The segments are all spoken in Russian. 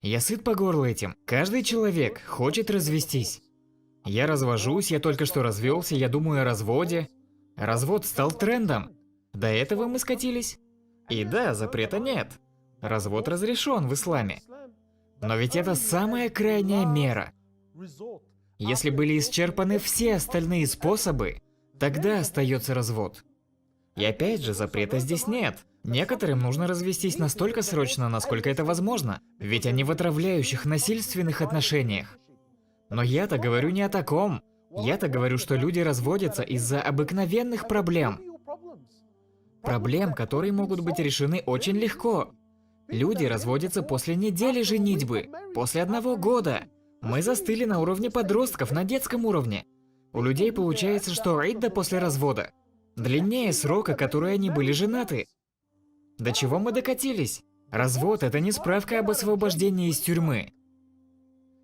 Я сыт по горло этим. Каждый человек хочет развестись. Я развожусь, я только что развелся, я думаю о разводе. Развод стал трендом. До этого мы скатились. И да, запрета нет. Развод разрешен в исламе. Но ведь это самая крайняя мера. Если были исчерпаны все остальные способы, тогда остается развод. И опять же, запрета здесь нет. Некоторым нужно развестись настолько срочно, насколько это возможно, ведь они в отравляющих, насильственных отношениях. Но я-то говорю не о таком. Я-то говорю, что люди разводятся из-за обыкновенных проблем. Проблем, которые могут быть решены очень легко. Люди разводятся после недели женитьбы, после 1 года. Мы застыли на уровне подростков, на детском уровне. У людей получается, что идда после развода длиннее срока, который они были женаты. До чего мы докатились? Развод – это не справка об освобождении из тюрьмы.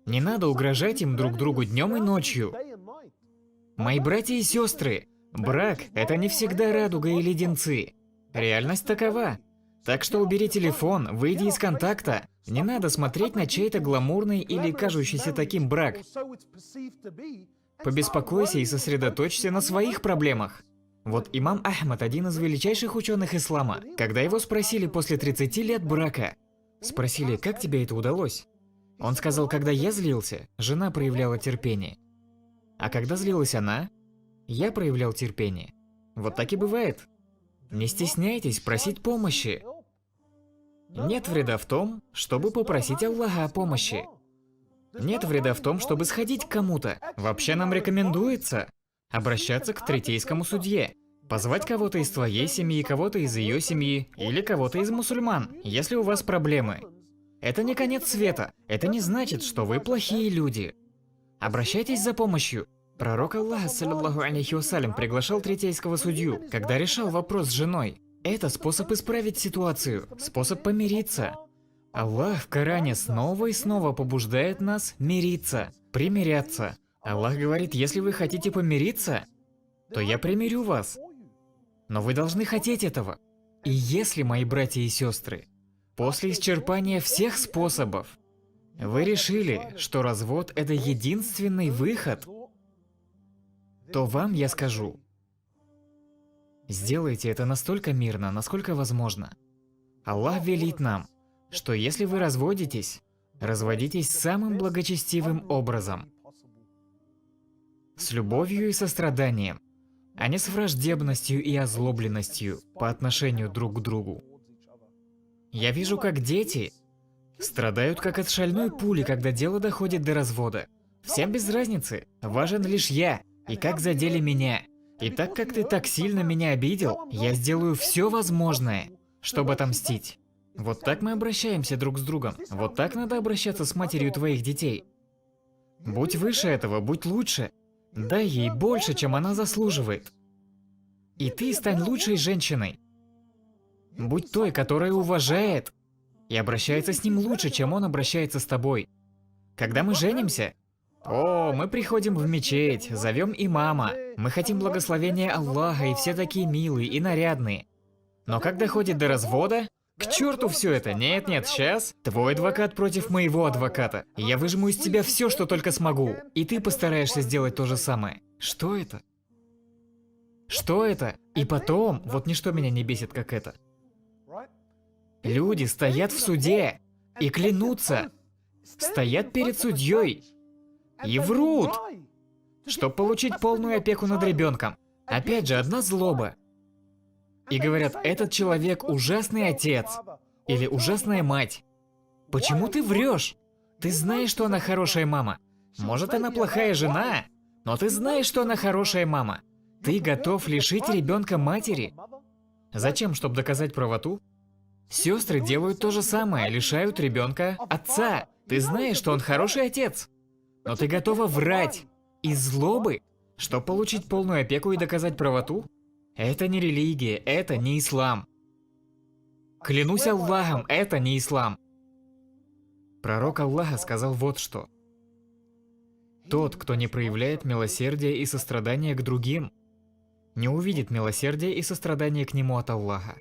Не надо угрожать им друг другу днем и ночью. Мои братья и сестры, брак – это не всегда радуга и леденцы. Реальность такова. Так что убери телефон, выйди из контакта. Не надо смотреть на чей-то гламурный или кажущийся таким брак. Побеспокойся и сосредоточься на своих проблемах. Вот имам Ахмад, один из величайших ученых ислама, когда его спросили после 30 лет брака, спросили, как тебе это удалось? Он сказал, когда я злился, жена проявляла терпение. А когда злилась она, я проявлял терпение. Вот так и бывает. Не стесняйтесь просить помощи. Нет вреда в том, чтобы попросить Аллаха о помощи. Нет вреда в том, чтобы сходить к кому-то. Вообще нам рекомендуется обращаться к третейскому судье. Позвать кого-то из твоей семьи, кого-то из ее семьи, или кого-то из мусульман, если у вас проблемы. Это не конец света. Это не значит, что вы плохие люди. Обращайтесь за помощью. Пророк Аллаха, саллаллаху алейхи вассалям, приглашал третейского судью, когда решал вопрос с женой. Это способ исправить ситуацию, способ помириться. Аллах в Коране снова и снова побуждает нас мириться, примиряться. Аллах говорит, если вы хотите помириться, то я примирю вас. Но вы должны хотеть этого. И если, мои братья и сестры, после исчерпания всех способов, вы решили, что развод – это единственный выход, то вам я скажу, сделайте это настолько мирно, насколько возможно. Аллах велит нам, что если вы разводитесь, разводитесь самым благочестивым образом. С любовью и состраданием, а не с враждебностью и озлобленностью по отношению друг к другу. Я вижу, как дети страдают как от шальной пули, когда дело доходит до развода. Всем без разницы, важен лишь я, и как задели меня. И так как ты так сильно меня обидел, я сделаю все возможное, чтобы отомстить. Вот так мы обращаемся друг с другом. Вот так надо обращаться с матерью твоих детей. Будь выше этого, будь лучше. Дай ей больше, чем она заслуживает. И ты стань лучшей женщиной. Будь той, которая уважает и обращается с ним лучше, чем он обращается с тобой. Когда мы женимся, мы приходим в мечеть, зовем имама, мы хотим благословения Аллаха, и все такие милые и нарядные. Но когда доходит до развода, к черту все это, нет, сейчас твой адвокат против моего адвоката. Я выжму из тебя все, что только смогу, и ты постараешься сделать то же самое. Что это? Что это? И потом, вот ничто меня не бесит, как это. Люди стоят в суде и клянутся, стоят перед судьей и врут, чтобы получить полную опеку над ребенком. Опять же, одна злоба. И говорят, этот человек ужасный отец или ужасная мать. Почему ты врешь? Ты знаешь, что она хорошая мама. Может, она плохая жена, но ты знаешь, что она хорошая мама. Ты готов лишить ребенка матери? Зачем, чтобы доказать правоту? Сестры делают то же самое, лишают ребенка отца. Ты знаешь, что он хороший отец, но ты готова врать из злобы, чтобы получить полную опеку и доказать правоту? Это не религия, это не ислам. Клянусь Аллахом, это не ислам. Пророк Аллаха сказал вот что. Тот, кто не проявляет милосердия и сострадания к другим, не увидит милосердия и сострадания к нему от Аллаха.